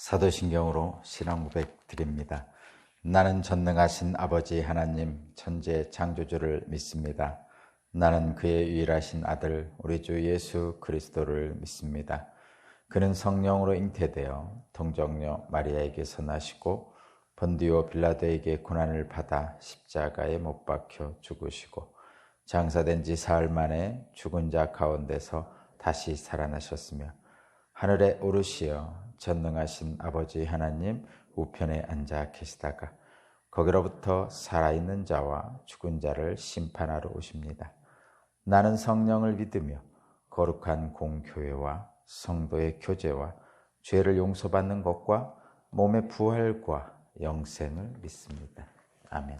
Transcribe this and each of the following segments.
사도신경으로 신앙 고백 드립니다. 나는 전능하신 아버지 하나님 천재 창조주를 믿습니다. 나는 그의 유일하신 아들 우리 주 예수 그리스도를 믿습니다. 그는 성령으로 잉태되어 동정녀 마리아에게서 나시고 본디오 빌라도에게 고난을 받아 십자가에 못 박혀 죽으시고 장사된 지 사흘 만에 죽은 자 가운데서 다시 살아나셨으며 하늘에 오르시어 전능하신 아버지 하나님 우편에 앉아 계시다가 거기로부터 살아있는 자와 죽은 자를 심판하러 오십니다. 나는 성령을 믿으며 거룩한 공교회와 성도의 교제와 죄를 용서받는 것과 몸의 부활과 영생을 믿습니다. 아멘.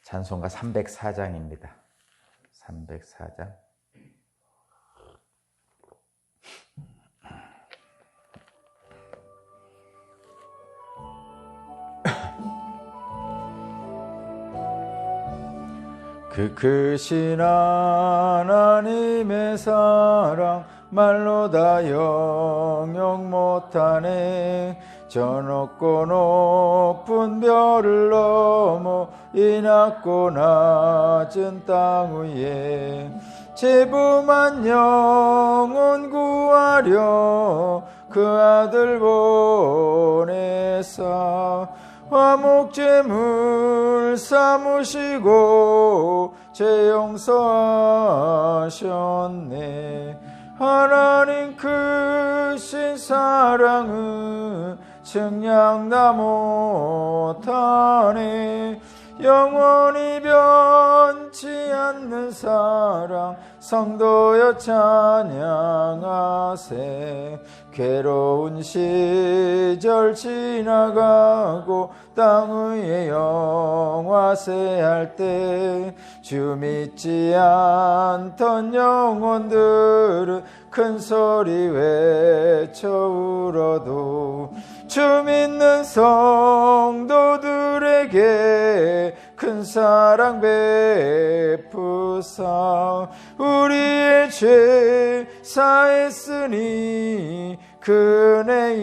찬송가 304장입니다. 304장. 그 크신 하나님의 사랑 말로 다 영영 못하네. 저 높고 높은 별을 넘어 이 낮고 낮은 땅 위에 죄범한 영혼 구하려 그 아들 보내사 화목제물 삼으시고 죄 용서하셨네. 하나님 크신 사랑은 측량다 못하네. 영원히 변치 않는 사랑 성도여 찬양하세. 괴로운 시절 지나가고 땅 위에 영화세할 때 주 믿지 않던 영혼들은 큰 소리 외쳐 울어도 주 믿는 성도들에게 큰 사랑 베푸사 우리의 죄 사했으니 그 은혜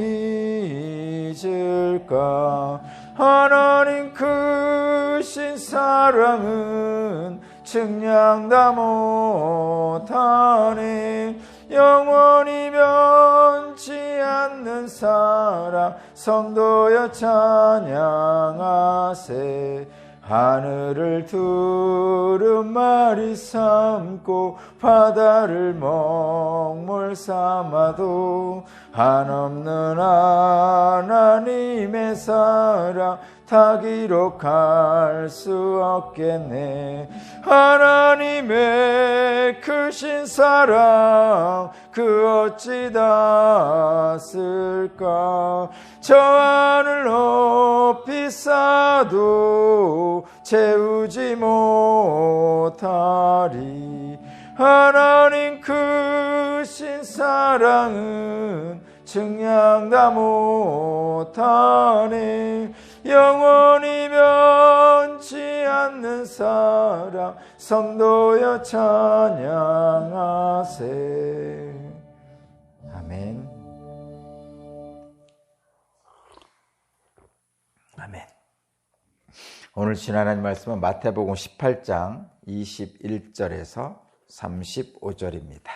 잊을까. 하나님 크신 사랑은 측량다 못하네. 영원히 변치 않는 사랑 성도여 찬양하세. 하늘을 두루마리 삼고 바다를 먹물 삼아도 한없는 하나님의 사랑 다 기록할 수 없겠네. 하나님의 크신 사랑 그 어찌 닿았을까. 저 하늘 높이 쌓아도 채우지 못하리. 하나님 크신 사랑은 측량다 못하네. 영원히 변치 않는 사랑 성도여 찬양하세. 아멘. 아멘. 오늘 신 하나님 말씀은 마태복음 18장 21절에서 35절입니다.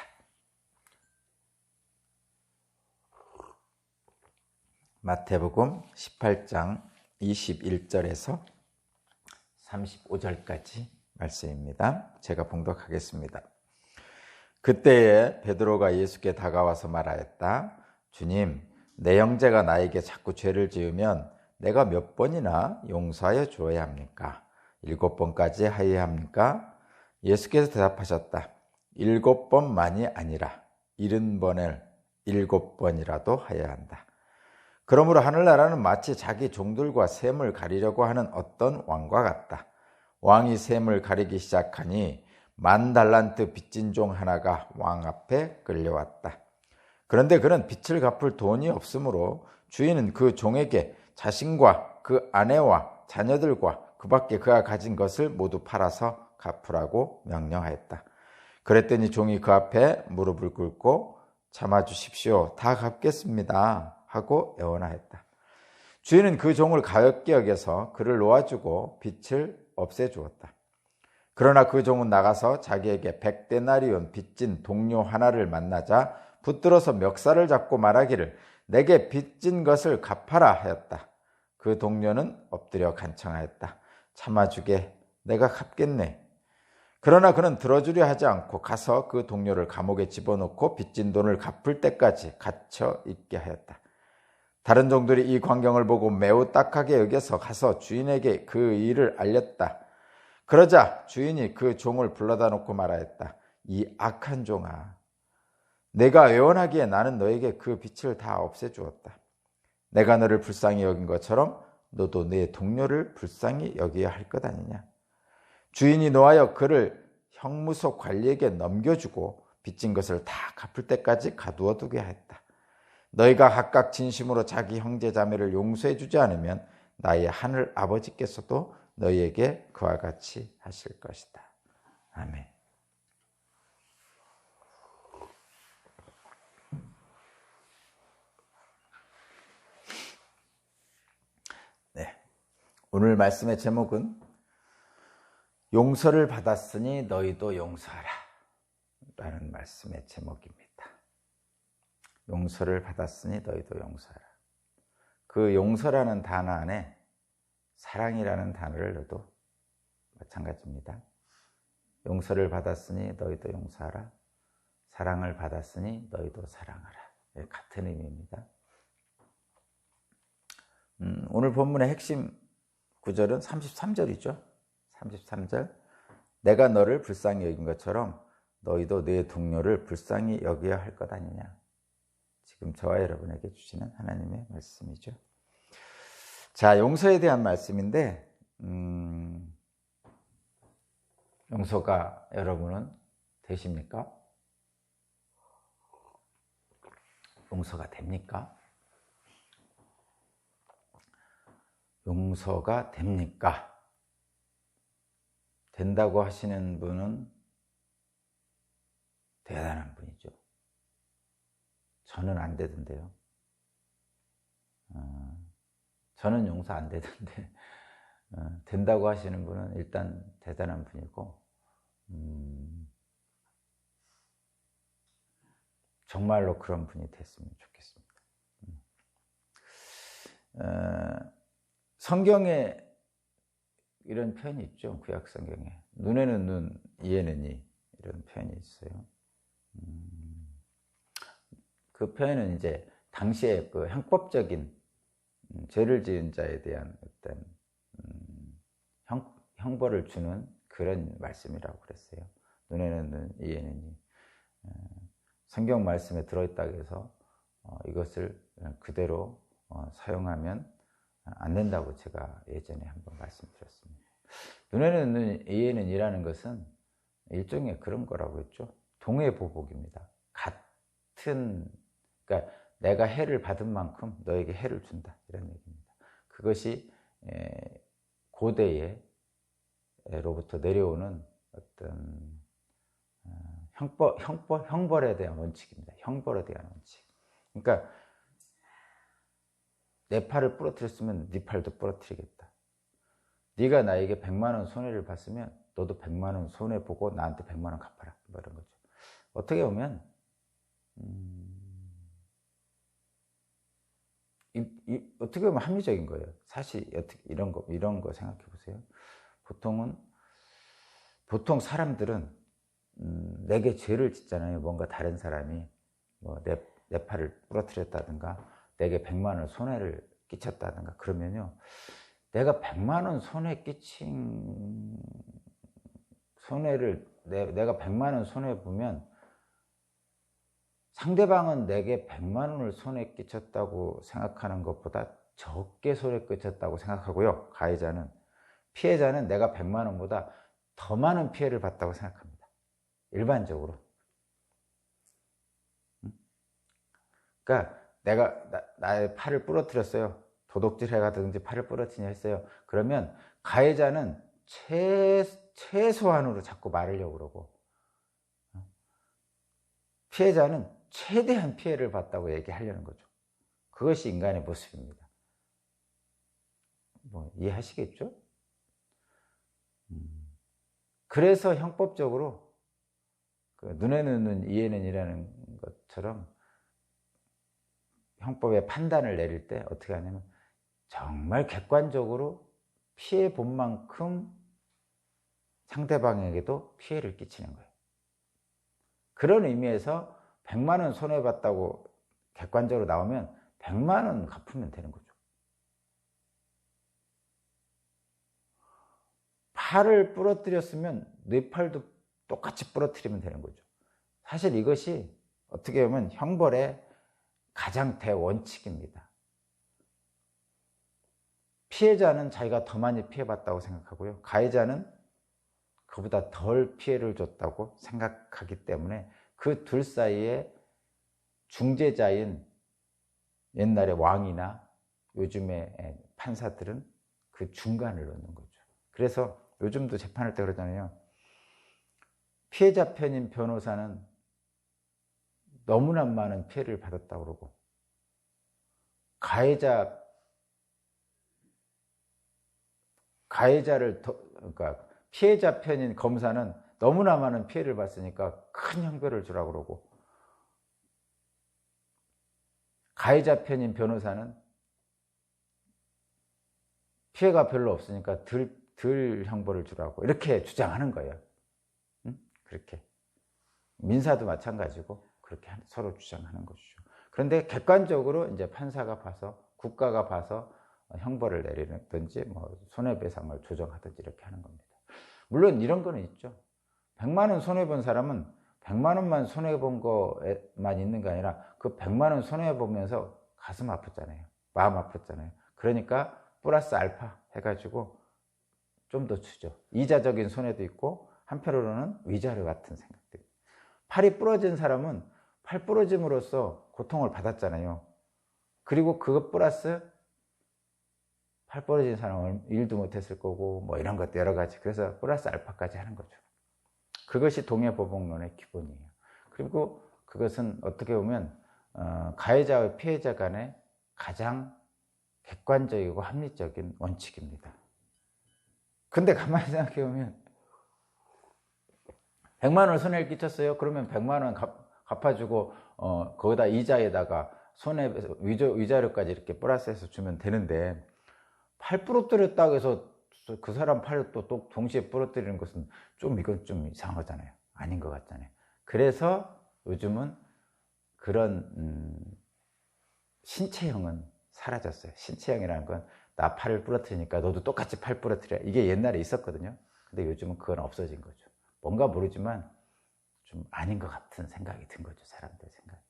마태복음 18장 21절에서 35절까지 말씀입니다. 제가 봉독하겠습니다. 그때에 베드로가 예수께 다가와서 말하였다. 주님, 내 형제가 나에게 자꾸 죄를 지으면 내가 몇 번이나 용서하여 주어야 합니까? 7번까지 하여야 합니까? 예수께서 대답하셨다. 7번만이 아니라 70번을 7번이라도 하여야 한다. 그러므로 하늘나라는 마치 자기 종들과 셈을 가리려고 하는 어떤 왕과 같다. 왕이 셈을 가리기 시작하니 10,000달란트 빚진 종 하나가 왕 앞에 끌려왔다. 그런데 그는 빚을 갚을 돈이 없으므로 주인은 그 종에게 자신과 그 아내와 자녀들과 그 밖에 그가 가진 것을 모두 팔아서 갚으라고 명령하였다. 그랬더니 종이 그 앞에 무릎을 꿇고 참아주십시오. 다 갚겠습니다 하고 애원하였다. 주인은 그 종을 가볍게 여겨서 그를 놓아주고 빚을 없애주었다. 그러나 그 종은 나가서 자기에게 100데나리온 빚진 동료 하나를 만나자 붙들어서 멱살을 잡고 말하기를 내게 빚진 것을 갚아라 하였다. 그 동료는 엎드려 간청하였다. 참아주게, 내가 갚겠네. 그러나 그는 들어주려 하지 않고 가서 그 동료를 감옥에 집어넣고 빚진 돈을 갚을 때까지 갇혀 있게 하였다. 다른 종들이 이 광경을 보고 매우 딱하게 여겨서 가서 주인에게 그 일을 알렸다. 그러자 주인이 그 종을 불러다 놓고 말하였다. 이 악한 종아, 내가 애원하기에 나는 너에게 그 빚을 다 없애주었다. 내가 너를 불쌍히 여긴 것처럼 너도 내 동료를 불쌍히 여겨야 할 것 아니냐. 주인이 노하여 그를 형무소 관리에게 넘겨주고 빚진 것을 다 갚을 때까지 가두어 두게 하였다. 너희가 각각 진심으로 자기 형제 자매를 용서해 주지 않으면 나의 하늘 아버지께서도 너희에게 그와 같이 하실 것이다. 아멘. 네, 오늘 말씀의 제목은 용서를 받았으니 너희도 용서하라 라는 말씀의 제목입니다. 용서를 받았으니 너희도 용서하라. 그 용서라는 단어 안에 사랑이라는 단어를 넣어도 마찬가지입니다. 용서를 받았으니 너희도 용서하라. 사랑을 받았으니 너희도 사랑하라. 같은 의미입니다. 오늘 본문의 핵심 구절은 33절이죠. 33절. 내가 너를 불쌍히 여긴 것처럼 너희도 내 동료를 불쌍히 여겨야 할 것 아니냐. 지금 저와 여러분에게 주시는 하나님의 말씀이죠. 자, 용서에 대한 말씀인데 용서가 여러분은 되십니까? 용서가 됩니까? 용서가 됩니까? 된다고 하시는 분은 대단한 분이죠. 저는 안 되던데요. 저는 용서 안 되던데 된다고 하시는 분은 일단 대단한 분이고 정말로 그런 분이 됐으면 좋겠습니다. 성경에 이런 표현이 있죠. 구약 성경에 눈에는 눈, 이에는 이 이런 표현이 있어요. 그 표현은 이제 당시에 그 형법적인 죄를 지은 자에 대한 어떤 형벌을 주는 그런 말씀이라고 그랬어요. 눈에는 눈, 이에는 이. 성경 말씀에 들어있다고 해서 이것을 그대로 사용하면 안 된다고 제가 예전에 한번 말씀드렸습니다. 눈에는 눈, 이에는 이라는 것은 일종의 그런 거라고 했죠. 동해보복입니다. 그러니까 내가 해를 받은 만큼 너에게 해를 준다 이런 얘기입니다. 그것이 고대에로부터 내려오는 어떤 형벌에 대한 원칙입니다. 형벌에 대한 원칙. 그러니까 내 팔을 부러뜨렸으면 네 팔도 부러뜨리겠다. 네가 나에게 100만 원 손해를 봤으면 너도 100만 원 손해 보고 나한테 100만 원 갚아라. 뭐 이런 거죠. 어떻게 보면 어떻게 보면 합리적인 거예요. 사실 이런 거 생각해 보세요. 보통 사람들은 내게 죄를 짓잖아요. 뭔가 다른 사람이 내 팔을 부러뜨렸다든가 내게 100만 원 손해를 끼쳤다든가 그러면요. 내가 100만 원 손해 끼친 손해를 내가 100만 원 손해 보면 상대방은 내게 100만 원을 손해 끼쳤다고 생각하는 것보다 적게 손해 끼쳤다고 생각하고요. 피해자는 내가 100만 원보다 더 많은 피해를 봤다고 생각합니다. 일반적으로. 그러니까 내가 나의 팔을 부러뜨렸어요. 도둑질 해가든지 팔을 부러뜨리냐 했어요. 그러면 가해자는 최소한으로 자꾸 말하려고 그러고 피해자는 최대한 피해를 봤다고 얘기하려는 거죠. 그것이 인간의 모습입니다. 뭐 이해하시겠죠? 그래서 형법적으로 그 눈에는 눈, 이에는 이라는 것처럼 형법의 판단을 내릴 때 어떻게 하냐면 정말 객관적으로 피해 본 만큼 상대방에게도 피해를 끼치는 거예요. 그런 의미에서 100만 원 손해봤다고 객관적으로 나오면 100만 원 갚으면 되는 거죠. 팔을 부러뜨렸으면 네 팔도 똑같이 부러뜨리면 되는 거죠. 사실 이것이 어떻게 보면 형벌의 가장 대원칙입니다. 피해자는 자기가 더 많이 피해봤다고 생각하고요. 가해자는 그보다 덜 피해를 줬다고 생각하기 때문에 그 둘 사이에 중재자인 옛날의 왕이나 요즘의 판사들은 그 중간을 놓는 거죠. 그래서 요즘도 재판할 때 그러잖아요. 피해자 편인 변호사는 너무나 많은 피해를 받았다고 그러고 그러니까 피해자 편인 검사는 너무나 많은 피해를 봤으니까 큰 형벌을 주라고 그러고 가해자 편인 변호사는 피해가 별로 없으니까 덜 형벌을 주라고 이렇게 주장하는 거예요. 그렇게 민사도 마찬가지고 그렇게 서로 주장하는 것이죠. 그런데 객관적으로 이제 판사가 봐서 국가가 봐서 형벌을 내리든지 뭐 손해배상을 조정하든지 이렇게 하는 겁니다. 물론 이런 거는 있죠. 100만 원 손해본 사람은 100만 원만 손해본 거만 있는 게 아니라 그 100만 원 손해보면서 가슴 아팠잖아요. 마음 아팠잖아요. 그러니까 플러스 알파 해가지고 좀 더 주죠. 이자적인 손해도 있고 한편으로는 위자료 같은 생각들. 팔이 부러진 사람은 팔 부러짐으로써 고통을 받았잖아요. 그리고 그것 플러스 팔 부러진 사람은 일도 못했을 거고 뭐 이런 것도 여러 가지. 그래서 플러스 알파까지 하는 거죠. 그것이 동해보복론의 기본이에요. 그리고 그것은 어떻게 보면 가해자와 피해자 간의 가장 객관적이고 합리적인 원칙입니다. 근데 가만히 생각해 보면 100만 원 손해를 끼쳤어요. 그러면 100만 원 갚아주고 거기다 이자에다가 위자료까지 이렇게 플러스해서 주면 되는데 팔 부러뜨렸다고 해서 그 사람 팔을 또 동시에 부러뜨리는 것은 이건 좀 이상하잖아요. 아닌 것 같잖아요. 그래서 요즘은 그런 신체형은 사라졌어요. 신체형이라는 건 나 팔을 부러뜨리니까 너도 똑같이 팔 부러뜨려. 이게 옛날에 있었거든요. 근데 요즘은 그건 없어진 거죠. 뭔가 모르지만 좀 아닌 것 같은 생각이 든 거죠. 사람들 생각이.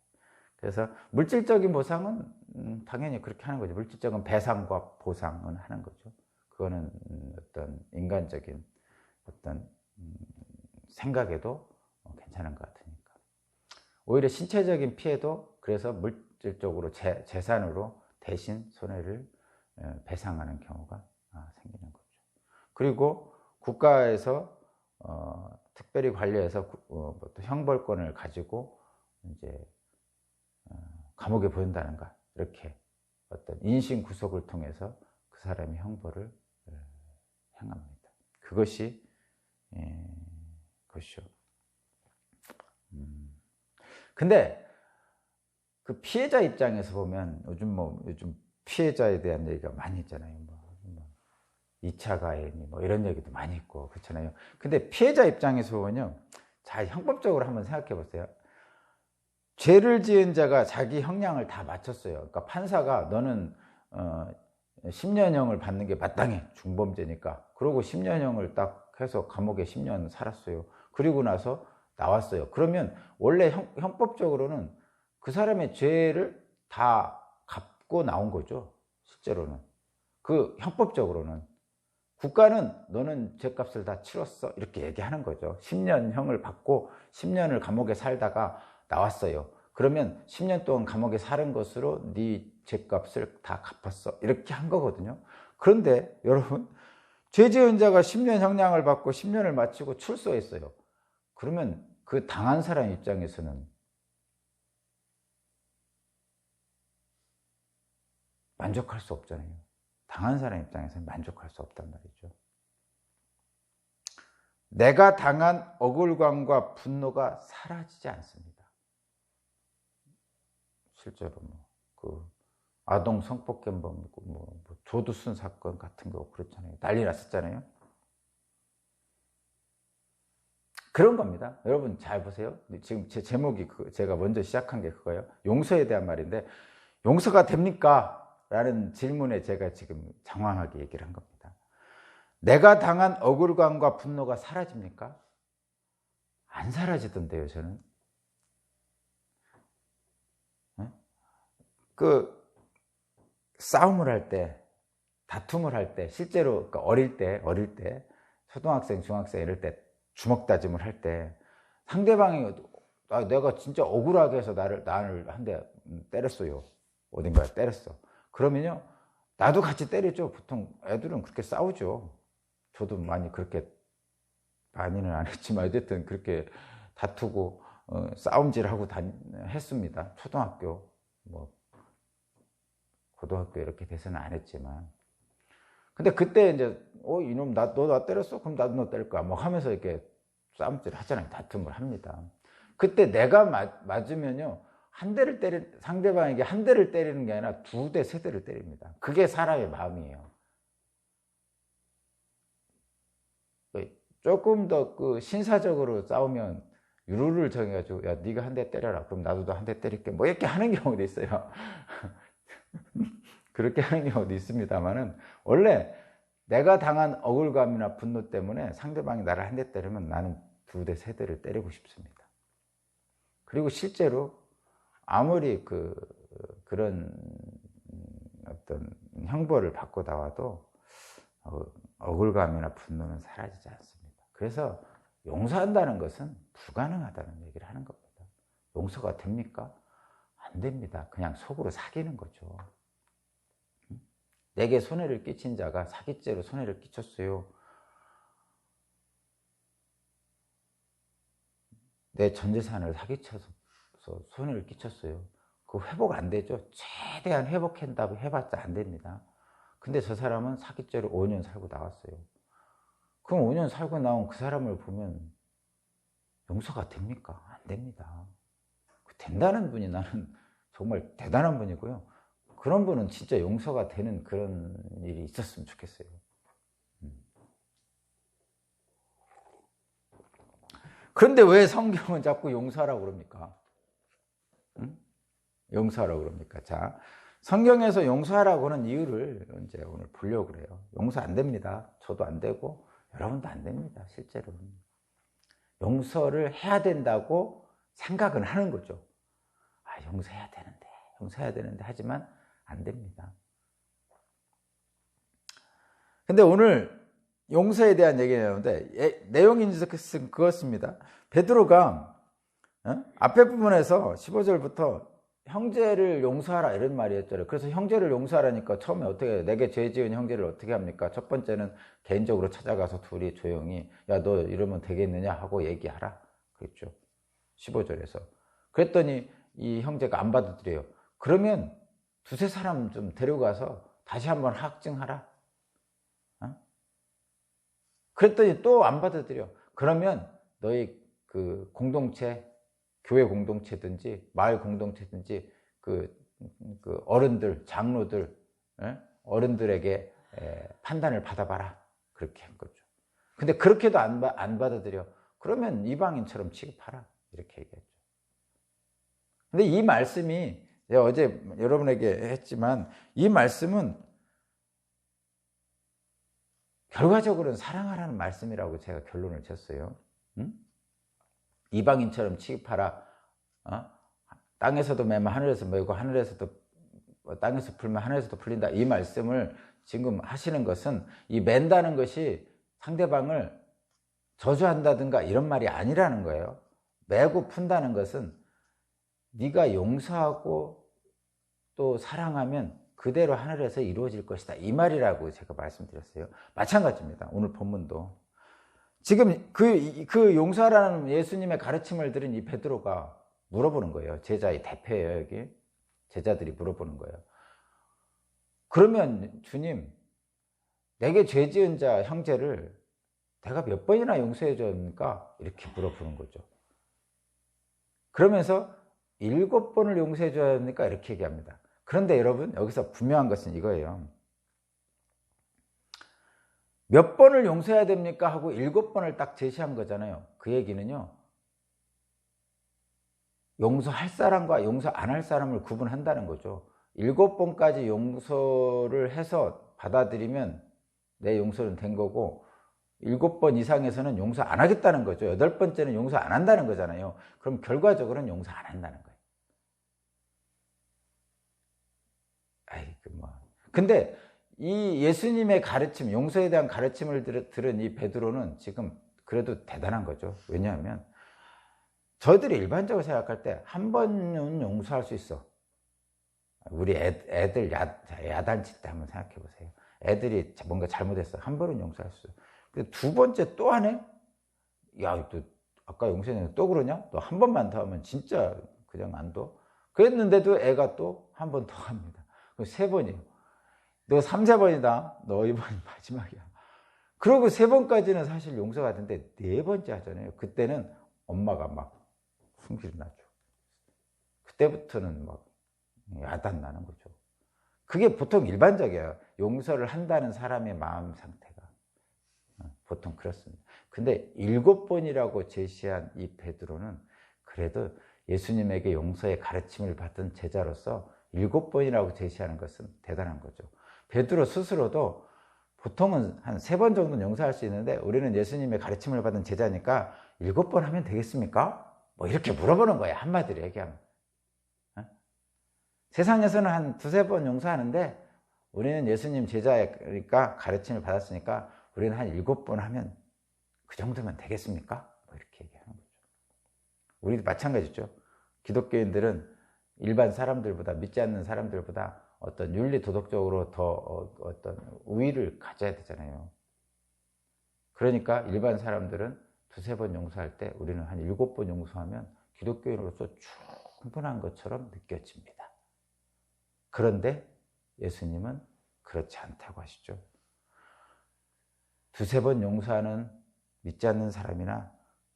그래서 물질적인 보상은 당연히 그렇게 하는 거죠. 물질적인 배상과 보상은 하는 거죠. 그거는 어떤 인간적인 어떤 생각에도 괜찮은 것 같으니까. 오히려 신체적인 피해도 그래서 물질적으로 재산으로 대신 손해를 배상하는 경우가 생기는 거죠. 그리고 국가에서 특별히 관리해서 또 형벌권을 가지고 이제 감옥에 보낸다는가 이렇게 어떤 인신 구속을 통해서 그 사람이 형벌을 행합니다. 그것이 그것이죠. 근데 그 피해자 입장에서 보면 요즘 피해자에 대한 얘기가 많이 있잖아요. 2차 가해니 이런 얘기도 많이 있고 그렇잖아요. 근데 피해자 입장에서 보면요. 자, 형법적으로 한번 생각해 보세요. 죄를 지은 자가 자기 형량을 다 마쳤어요. 그러니까 판사가 너는 10년형을 받는 게 마땅해. 중범죄니까. 그러고 10년형을 딱 해서 감옥에 10년 살았어요. 그리고 나서 나왔어요. 그러면 원래 형법적으로는 그 사람의 죄를 다 갚고 나온 거죠. 실제로는. 그 형법적으로는. 국가는 너는 죄값을 다 치렀어. 이렇게 얘기하는 거죠. 10년형을 받고 10년을 감옥에 살다가 나왔어요. 그러면 10년 동안 감옥에 사는 것으로 네 죄값을 다 갚았어. 이렇게 한 거거든요. 그런데 여러분, 죄 지은 자가 10년 형량을 받고 10년을 마치고 출소했어요. 그러면 그 당한 사람 입장에서는 만족할 수 없잖아요. 당한 사람 입장에서는 만족할 수 없단 말이죠. 내가 당한 억울감과 분노가 사라지지 않습니다. 실제로 그 아동 성폭행범, 조두순 사건 같은 거 그렇잖아요. 난리 났었잖아요. 그런 겁니다. 여러분 잘 보세요. 지금 제 제목이 제가 먼저 시작한 게 그거예요. 용서에 대한 말인데, 용서가 됩니까? 라는 질문에 제가 지금 장황하게 얘기를 한 겁니다. 내가 당한 억울감과 분노가 사라집니까? 안 사라지던데요, 저는. 그 싸움을 할 때, 다툼을 할 때, 실제로 어릴 때, 초등학생, 중학생 이럴 때 주먹 다짐을 할 때 상대방이 내가 진짜 억울하게 해서 나를 한 대 때렸어요. 어딘가에 때렸어. 그러면요, 나도 같이 때리죠. 보통 애들은 그렇게 싸우죠. 저도 많이는 안 했지만 어쨌든 그렇게 다투고 싸움질하고 했습니다. 초등학교, 고등학교 이렇게 돼서는 안 했지만. 근데 그때 이제 이놈 너 나 때렸어? 그럼 나도 너 때릴 거야. 하면서 이렇게 싸움질 하잖아요. 다툼을 합니다. 그때 내가 맞으면요, 상대방에게 한 대를 때리는 게 아니라 2대, 3대를 때립니다. 그게 사람의 마음이에요. 조금 더 신사적으로 싸우면 룰을 정해가지고, 야, 네가 한 대 때려라. 그럼 나도 한 대 때릴게. 이렇게 하는 경우도 있어요. 그렇게 하는 경우도 있습니다만은, 원래 내가 당한 억울감이나 분노 때문에 상대방이 나를 한 대 때리면 나는 2대, 3대를 때리고 싶습니다. 그리고 실제로 아무리 그런 어떤 형벌을 받고 나와도 억울감이나 분노는 사라지지 않습니다. 그래서 용서한다는 것은 불가능하다는 얘기를 하는 겁니다. 용서가 됩니까? 안 됩니다. 그냥 속으로 사귀는 거죠. 내게 손해를 끼친 자가 사기죄로 손해를 끼쳤어요. 내 전 재산을 사기쳐서 손해를 끼쳤어요. 그거 회복 안 되죠? 최대한 회복한다고 해봤자 안 됩니다. 근데 저 사람은 사기죄로 5년 살고 나왔어요. 그럼 5년 살고 나온 그 사람을 보면 용서가 됩니까? 안 됩니다. 된다는 분이 나는 정말 대단한 분이고요. 그런 분은 진짜 용서가 되는 그런 일이 있었으면 좋겠어요. 그런데 왜 성경은 자꾸 용서하라고 그럽니까? 용서하라고 그럽니까? 자, 성경에서 용서하라고 하는 이유를 이제 오늘 보려고 그래요. 용서 안 됩니다. 저도 안 되고 여러분도 안 됩니다. 실제로는. 용서를 해야 된다고 생각은 하는 거죠. 용서해야 되는데 하지만 안 됩니다. 근데 오늘 용서에 대한 얘기를 하는데 내용이 그렇습니다. 베드로가 앞에 부분에서 15절부터 형제를 용서하라 이런 말이었잖아요. 그래서 형제를 용서하라니까 처음에 어떻게 해요? 내게 죄 지은 형제를 어떻게 합니까? 첫 번째는 개인적으로 찾아가서 둘이 조용히, 야, 너 이러면 되겠느냐 하고 얘기하라 그랬죠. 15절에서. 그랬더니 이 형제가 안 받아들여요. 그러면 2-3 사람 좀 데려가서 다시 한번 학증하라. 그랬더니 또 안 받아들여. 그러면 너희 그 공동체, 교회 공동체든지 마을 공동체든지 그 어른들, 장로들, 어른들에게 판단을 받아봐라. 그렇게 한 거죠. 근데 그렇게도 안 받아들여. 그러면 이방인처럼 취급하라. 이렇게 얘기했죠. 근데 이 말씀이 제가 어제 여러분에게 했지만 이 말씀은 결과적으로는 사랑하라는 말씀이라고 제가 결론을 쳤어요. 이방인처럼 취급하라. 땅에서도 매면 하늘에서 매고 하늘에서도 땅에서 풀면 하늘에서도 풀린다. 이 말씀을 지금 하시는 것은 이 맨다는 것이 상대방을 저주한다든가 이런 말이 아니라는 거예요. 매고 푼다는 것은 네가 용서하고 또 사랑하면 그대로 하늘에서 이루어질 것이다. 이 말이라고 제가 말씀드렸어요. 마찬가지입니다. 오늘 본문도. 지금 그 용서라는 예수님의 가르침을 들은 이 베드로가 물어보는 거예요. 제자의 대표예요, 여기. 제자들이 물어보는 거예요. 그러면 주님, 내게 죄 지은 자 형제를 내가 몇 번이나 용서해 줍니까? 이렇게 물어보는 거죠. 그러면서 7번을 용서해 줘야 합니까? 이렇게 얘기합니다. 그런데 여러분, 여기서 분명한 것은 이거예요. 몇 번을 용서해야 됩니까? 하고 7번을 딱 제시한 거잖아요. 그 얘기는요, 용서할 사람과 용서 안 할 사람을 구분한다는 거죠. 7번까지 용서를 해서 받아들이면 내 용서는 된 거고, 7번 이상에서는 용서 안 하겠다는 거죠. 8번째는 용서 안 한다는 거잖아요. 그럼 결과적으로는 용서 안 한다는 거예요. 근데 이 예수님의 가르침, 용서에 대한 가르침을 들은 이 베드로는 지금 그래도 대단한 거죠. 왜냐하면 저희들이 일반적으로 생각할 때 한 번은 용서할 수 있어. 우리 애들 야단칠 때 한번 생각해 보세요. 애들이 뭔가 잘못했어. 한 번은 용서할 수 있어. 근데 두 번째 또 하네? 야, 너 아까 용서했는데 또 그러냐? 너 한 번만 더 하면 진짜 그냥 안 둬? 그랬는데도 애가 또 한 번 더 합니다. 그럼 3번이에요. 너 3, 4번이다. 너 이번이 마지막이야. 그러고 3번까지는 사실 용서가 되는데 4번째 하잖아요. 그때는 엄마가 막 숨기를 나죠. 그때부터는 막 야단 나는 거죠. 그게 보통 일반적이에요. 용서를 한다는 사람의 마음 상태가. 보통 그렇습니다. 근데 7번이라고 제시한 이 베드로는 그래도 예수님에게 용서의 가르침을 받은 제자로서 7번이라고 제시하는 것은 대단한 거죠. 베드로 스스로도 보통은 한 3번 정도는 용서할 수 있는데 우리는 예수님의 가르침을 받은 제자니까 7번 하면 되겠습니까? 뭐 이렇게 물어보는 거예요. 한마디로 얘기하면. 세상에서는 한 2-3번 용서하는데 우리는 예수님 제자니까 가르침을 받았으니까 우리는 한 7번 하면 그 정도면 되겠습니까? 뭐 이렇게 얘기하는 거죠. 우리도 마찬가지죠. 기독교인들은 일반 사람들보다, 믿지 않는 사람들보다 어떤 윤리 도덕적으로 더 어떤 우위를 가져야 되잖아요. 그러니까 일반 사람들은 2-3번 용서할 때 우리는 한 7번 용서하면 기독교인으로서 충분한 것처럼 느껴집니다. 그런데 예수님은 그렇지 않다고 하시죠. 2-3번 용서하는 믿지 않는 사람이나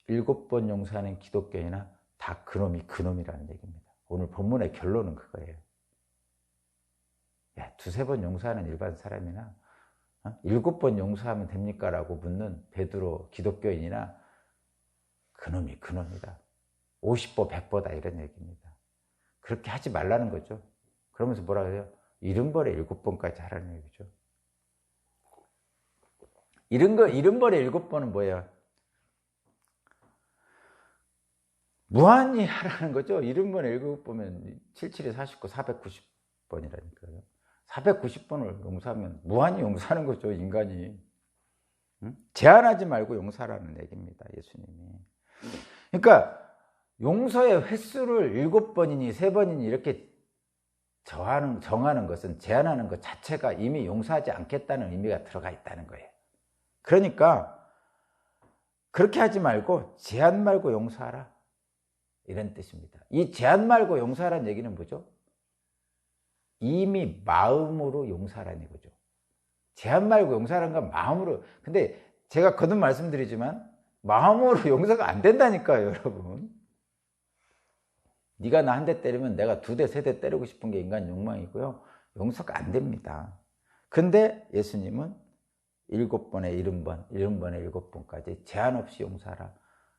7번 용서하는 기독교인이나 다 그놈이 그놈이라는 얘기입니다. 오늘 본문의 결론은 그거예요. 야, 2-3번 용서하는 일반 사람이나 7번 용서하면 됩니까? 라고 묻는 베드로 기독교인이나 그놈이 그놈이다. 50보 100보다 이런 얘기입니다. 그렇게 하지 말라는 거죠. 그러면서 뭐라 그래요? 70번에 7번까지 하라는 얘기죠. 70번에 7번은 뭐예요? 무한히 하라는 거죠. 70번에 7번이면 77이 49, 490번이라니까요. 490번을 용서하면 무한히 용서하는 거죠, 인간이. 제한하지 말고 용서하라는 얘기입니다, 예수님이. 그러니까 용서의 횟수를 7번이니 3번이니 이렇게 정하는 것은, 제한하는 것 자체가 이미 용서하지 않겠다는 의미가 들어가 있다는 거예요. 그러니까 그렇게 하지 말고 제한 말고 용서하라, 이런 뜻입니다. 이 제한 말고 용서하라는 얘기는 뭐죠? 이미 마음으로 용서하라는 얘기죠. 제한 말고 용서하라는 건 마음으로. 근데 제가 거듭 말씀드리지만 마음으로 용서가 안 된다니까요, 여러분. 네가 나 한 대 때리면 내가 2대, 3대 때리고 싶은 게 인간 욕망이고요. 용서가 안 됩니다. 근데 예수님은 7번에 70번, 70번에 7번까지 제한 없이 용서하라.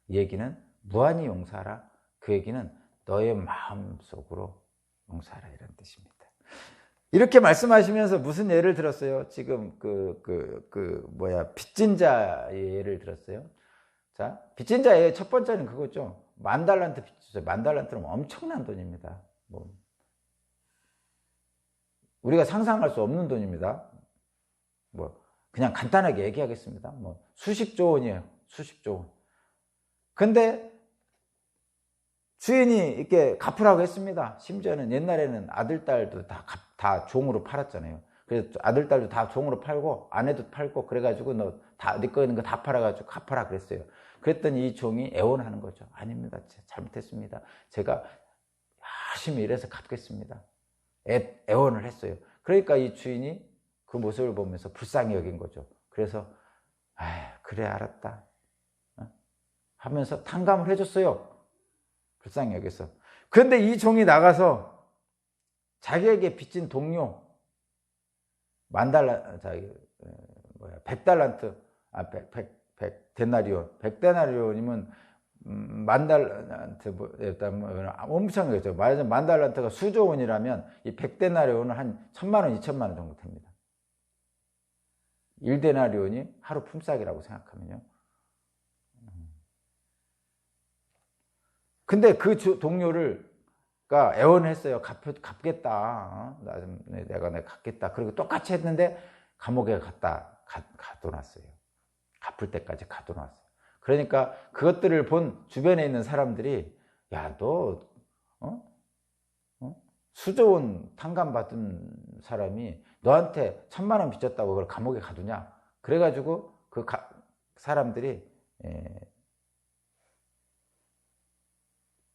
이 얘기는 무한히 용서하라. 그 얘기는 너의 마음속으로 용서하라, 이런 뜻입니다. 이렇게 말씀하시면서 무슨 예를 들었어요? 지금 빚진 자의 예를 들었어요. 자, 빚진 자의 첫 번째는 그거죠. 10,000달란트 빚졌어요. 10,000달란트는 엄청난 돈입니다. 우리가 상상할 수 없는 돈입니다. 그냥 간단하게 얘기하겠습니다. 수십조 원이에요. 수십조 원. 근데 주인이 이렇게 갚으라고 했습니다. 심지어는 옛날에는 아들, 딸도 다 종으로 팔았잖아요. 그래서 아들, 딸도 다 종으로 팔고 아내도 팔고 그래가지고 너 네 거 있는 거 다 팔아가지고 갚아라 그랬어요. 그랬더니 이 종이 애원하는 거죠. 아닙니다. 잘못했습니다. 제가 열심히 일해서 갚겠습니다. 애원을 했어요. 그러니까 이 주인이 그 모습을 보면서 불쌍히 여긴 거죠. 그래서 그래 알았다 하면서 탕감을 해줬어요. 불쌍히 여기서. 그런데 이 종이 나가서 자기에게 빚진 동료 100달란트, 100데나리온, 100데나리온이면 만달란트, 엄청 그죠. 말하자면 만달란트가 수조 원이라면 이 100데나리온은 한 1000만 원, 2000만 원 정도 됩니다. 1데나리온이 하루 품삯이라고 생각하면요. 근데 그 동료가 애원했어요. 갚겠다. 내가 갚겠다. 그리고 똑같이 했는데 감옥에 가둬놨어요. 갚을 때까지 가둬놨어요. 그러니까 그것들을 본 주변에 있는 사람들이 너 수조원 탕감받은 사람이 너한테 1000만 원 빚졌다고 그걸 감옥에 가두냐? 그래가지고 그 사람들이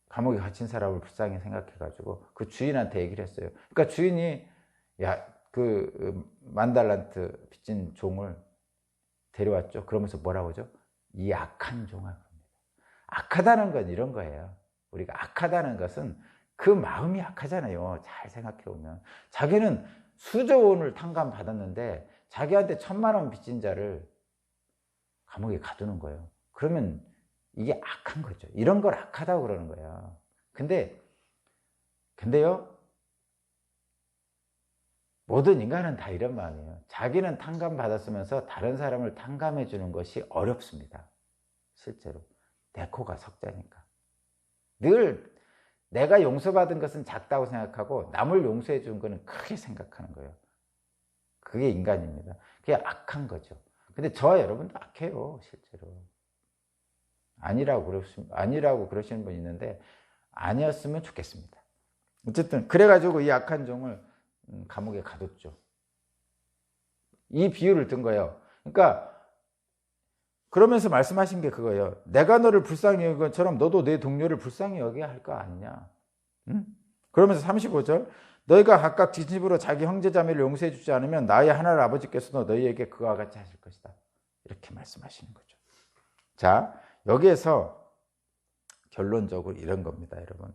감옥에 갇힌 사람을 불쌍히 생각해가지고 그 주인한테 얘기를 했어요. 그러니까 주인이 그 만달란트 빚진 종을 데려왔죠. 그러면서 뭐라고 하죠? 이 악한 종아. 악하다는 건 이런 거예요. 우리가 악하다는 것은 그 마음이 악하잖아요. 잘 생각해 보면 자기는 수조 원을 탕감 받았는데 자기한테 1000만 원 빚진 자를 감옥에 가두는 거예요. 그러면 이게 악한 거죠. 이런 걸 악하다고 그러는 거예요. 근데요, 모든 인간은 다 이런 마음이에요. 자기는 탕감 받았으면서 다른 사람을 탕감해 주는 것이 어렵습니다. 실제로 내 코가 석자니까. 늘 내가 용서받은 것은 작다고 생각하고 남을 용서해 준 것은 크게 생각하는 거예요. 그게 인간입니다. 그게 악한 거죠. 근데 저와 여러분도 악해요, 실제로. 아니라고 그러시는 분 있는데 아니었으면 좋겠습니다. 어쨌든 그래가지고 이 악한 종을 감옥에 가뒀죠. 이 비유를 든 거예요. 그러니까 그러면서 말씀하신 게 그거예요. 내가 너를 불쌍히 여긴 것처럼 너도 내 동료를 불쌍히 여겨야 할 거 아니냐. 응? 그러면서 35절 너희가 각각 뒷집으로 자기 형제자매를 용서해 주지 않으면 나의 하나님 아버지께서도 너희에게 그와 같이 하실 것이다. 이렇게 말씀하시는 거죠. 자, 여기에서 결론적으로 이런 겁니다, 여러분.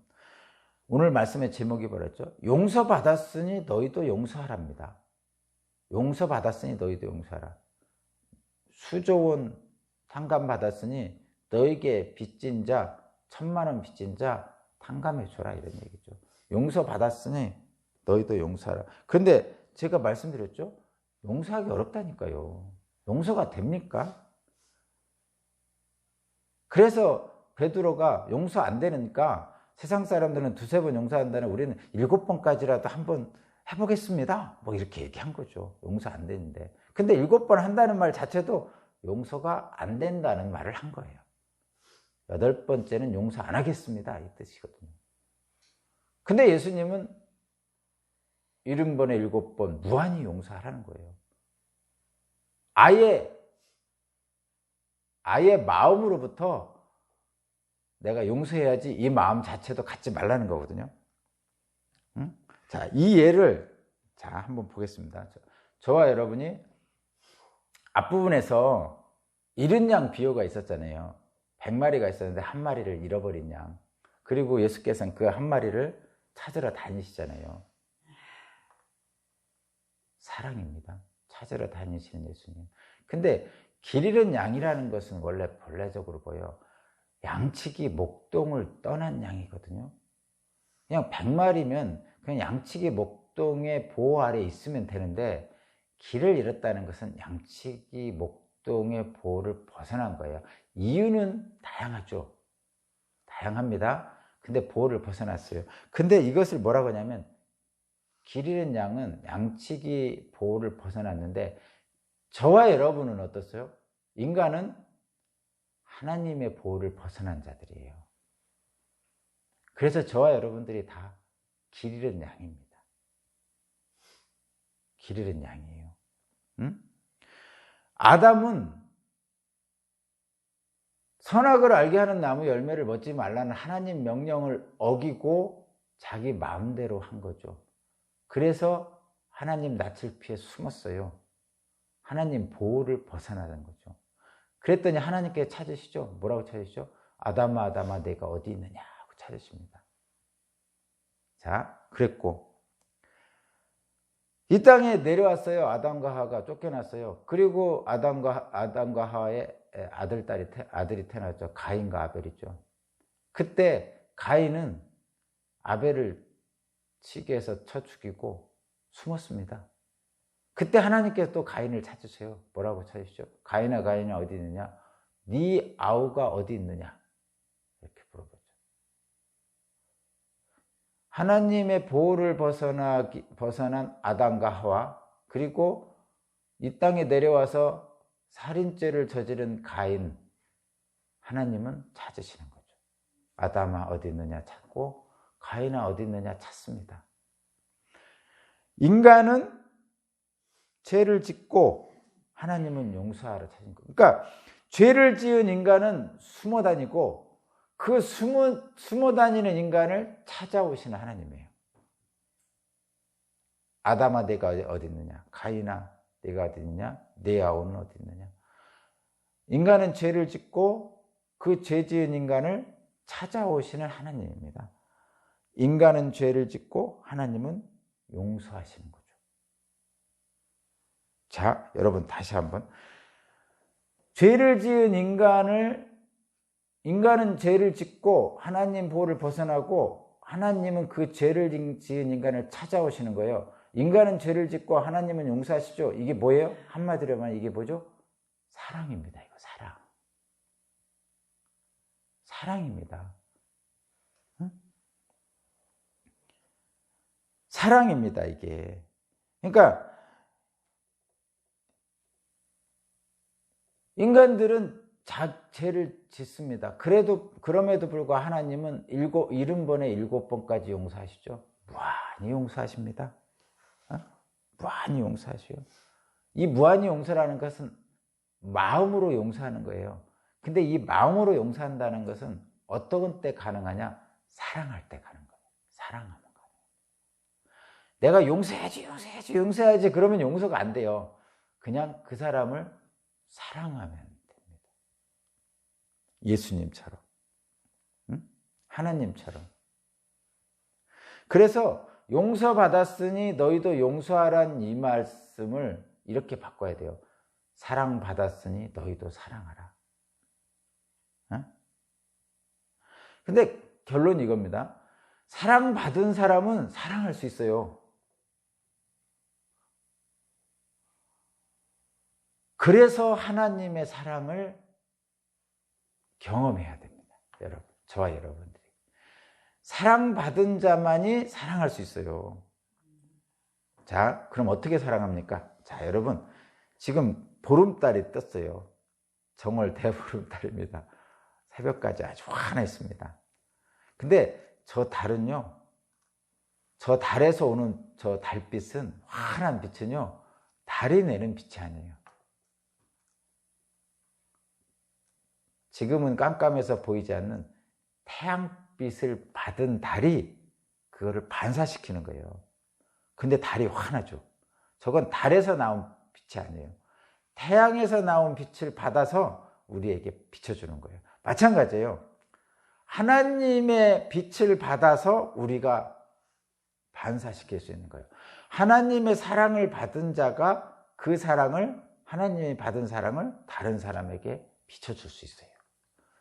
오늘 말씀의 제목이 뭐랬죠? 용서받았으니 너희도 용서하랍니다. 용서받았으니 너희도 용서하라. 수조원 탕감받았으니 너에게 빚진 자, 1000만 원 빚진 자 탕감해줘라, 이런 얘기죠. 용서받았으니 너희도 용서하라. 그런데 제가 말씀드렸죠? 용서하기 어렵다니까요. 용서가 됩니까? 그래서 베드로가 용서 안 되니까 세상 사람들은 2-3번 용서한다는 우리는 7번까지라도 한번 해보겠습니다. 뭐 이렇게 얘기한 거죠. 용서 안 되는데. 근데 7번 한다는 말 자체도 용서가 안 된다는 말을 한 거예요. 8번째는 용서 안 하겠습니다, 이 뜻이거든요. 근데 예수님은 70번에 7번 무한히 용서하라는 거예요. 아예 마음으로부터 내가 용서해야지 이 마음 자체도 갖지 말라는 거거든요. 응? 자, 이 예를 한번 보겠습니다. 저와 여러분이 앞부분에서 잃은 양 비유가 있었잖아요. 100마리가 있었는데 한 마리를 잃어버린 양. 그리고 예수께서는 그 한 마리를 찾으러 다니시잖아요. 사랑입니다. 찾으러 다니시는 예수님. 근데 길 잃은 양이라는 것은 원래 본래적으로 보여 양치기 목동을 떠난 양이거든요. 그냥 100마리면 그냥 양치기 목동의 보호 아래 있으면 되는데 길을 잃었다는 것은 양치기 목동의 보호를 벗어난 거예요. 이유는 다양하죠. 다양합니다. 근데 보호를 벗어났어요. 근데 이것을 뭐라고 하냐면 길 잃은 양은 양치기 보호를 벗어났는데 저와 여러분은 어떻어요? 인간은 하나님의 보호를 벗어난 자들이에요. 그래서 저와 여러분들이 다 길 잃은 양입니다. 길 잃은 양이에요. 응? 아담은 선악을 알게 하는 나무 열매를 먹지 말라는 하나님 명령을 어기고 자기 마음대로 한 거죠. 그래서 하나님 낯을 피해 숨었어요. 하나님 보호를 벗어나는 거죠. 그랬더니 하나님께 찾으시죠. 뭐라고 찾으시죠? 아담아, 아담아, 내가 어디 있느냐 하고 찾으십니다. 자, 그랬고 이 땅에 내려왔어요. 아담과 하와가 쫓겨났어요. 그리고 아담과 하와의 아들이 태어났죠. 가인과 아벨이죠. 그때 가인은 아벨을 시기해서 쳐 죽이고 숨었습니다. 그때 하나님께서 또 가인을 찾으세요. 뭐라고 찾으시죠? 가인아, 가인아, 어디 있느냐? 네 아우가 어디 있느냐? 이렇게 물어보죠. 하나님의 보호를 벗어난 아담과 하와, 그리고 이 땅에 내려와서 살인죄를 저지른 가인, 하나님은 찾으시는 거죠. 아담아 어디 있느냐 찾고 가인아 어디 있느냐 찾습니다. 인간은 죄를 짓고 하나님은 용서하러 찾은 거예요. 그러니까 죄를 지은 인간은 숨어 다니고 그 숨어 다니는 인간을 찾아오시는 하나님이에요. 아담아 내가 어디 있느냐? 가인아 내가 어디 있느냐? 내 아우는 어디 있느냐? 인간은 죄를 짓고 그 죄 지은 인간을 찾아오시는 하나님입니다. 인간은 죄를 짓고 하나님은 용서하시는 거죠. 자, 여러분 다시 한번. 죄를 지은 인간은 죄를 짓고 하나님 보호를 벗어나고 하나님은 그 죄를 지은 인간을 찾아오시는 거예요. 인간은 죄를 짓고 하나님은 용서하시죠. 이게 뭐예요? 한마디로 하면 이게 뭐죠? 사랑입니다. 이거 사랑. 사랑입니다. 응? 사랑입니다, 이게. 그러니까 인간들은 죄를 짓습니다. 그럼에도 불구하고 하나님은 70번에 7번까지 용서하시죠. 무한히 용서하십니다. 무한히 용서하시요. 이 무한히 용서라는 것은 마음으로 용서하는 거예요. 근데 이 마음으로 용서한다는 것은 어떤 때 가능하냐? 사랑할 때 가능한 거예요. 사랑하면 가능해요. 내가 용서해야지 그러면 용서가 안 돼요. 그냥 그 사람을 사랑하면 됩니다. 예수님처럼, 하나님처럼. 그래서 용서받았으니 너희도 용서하란 이 말씀을 이렇게 바꿔야 돼요. 사랑받았으니 너희도 사랑하라. 근데 결론이 이겁니다. 사랑받은 사람은 사랑할 수 있어요. 그래서 하나님의 사랑을 경험해야 됩니다. 여러분, 저와 여러분들이. 사랑받은 자만이 사랑할 수 있어요. 자, 그럼 어떻게 사랑합니까? 자, 여러분, 지금 보름달이 떴어요. 정월 대보름달입니다. 새벽까지 아주 환했습니다. 근데 저 달은요, 저 달에서 오는 저 달빛은, 환한 빛은요, 달이 내는 빛이 아니에요. 지금은 깜깜해서 보이지 않는 태양빛을 받은 달이 그거를 반사시키는 거예요. 근데 달이 환하죠. 저건 달에서 나온 빛이 아니에요. 태양에서 나온 빛을 받아서 우리에게 비춰주는 거예요. 마찬가지예요. 하나님의 빛을 받아서 우리가 반사시킬 수 있는 거예요. 하나님의 사랑을 받은 자가 그 사랑을, 하나님이 받은 사랑을 다른 사람에게 비춰줄 수 있어요.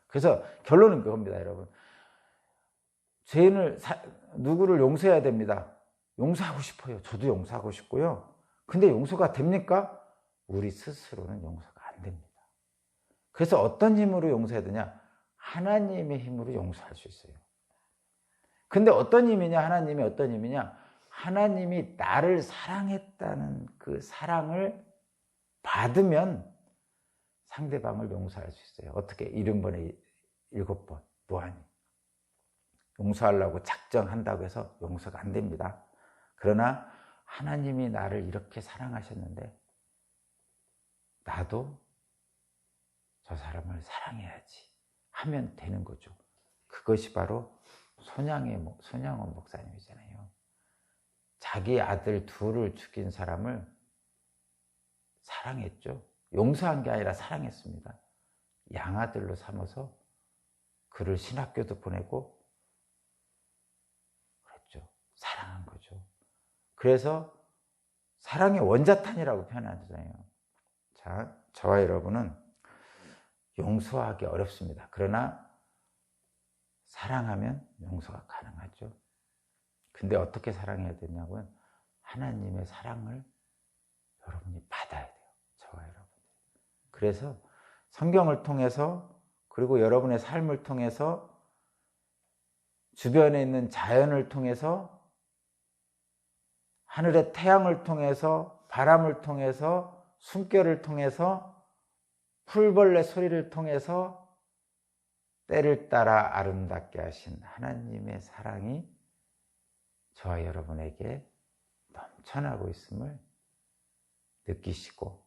그래서 결론은 그겁니다, 여러분. 누구를 용서해야 됩니다. 용서하고 싶어요. 저도 용서하고 싶고요. 근데 용서가 됩니까? 우리 스스로는 용서가 안 됩니다. 그래서 어떤 힘으로 용서해야 되냐? 하나님의 힘으로 용서할 수 있어요. 근데 어떤 힘이냐? 하나님이 어떤 힘이냐? 하나님이 나를 사랑했다는 그 사랑을 받으면 상대방을 용서할 수 있어요. 어떻게? 70번에 7번 무한히. 용서하려고 작정한다고 해서 용서가 안 됩니다. 그러나 하나님이 나를 이렇게 사랑하셨는데 나도 저 사람을 사랑해야지 하면 되는 거죠. 그것이 바로 손양원 목사님이잖아요. 자기 아들 둘을 죽인 사람을 사랑했죠. 용서한 게 아니라 사랑했습니다. 양아들로 삼아서 그를 신학교도 보내고 그랬죠. 사랑한 거죠. 그래서 사랑의 원자탄이라고 표현하잖아요. 자, 저와 여러분은 용서하기 어렵습니다. 그러나 사랑하면 용서가 가능하죠. 근데 어떻게 사랑해야 되냐고요? 하나님의 사랑을 여러분이 받아야 돼요. 저와 여러분. 그래서 성경을 통해서 그리고 여러분의 삶을 통해서 주변에 있는 자연을 통해서 하늘의 태양을 통해서 바람을 통해서 숨결을 통해서 풀벌레 소리를 통해서 때를 따라 아름답게 하신 하나님의 사랑이 저와 여러분에게 넘쳐나고 있음을 느끼시고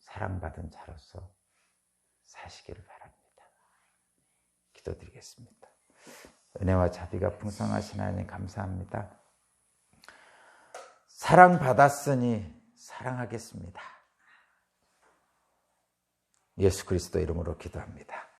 사랑받은 자로서 사시기를 바랍니다. 기도드리겠습니다. 은혜와 자비가 풍성하신 하나님 감사합니다. 사랑받았으니 사랑하겠습니다. 예수 그리스도 이름으로 기도합니다.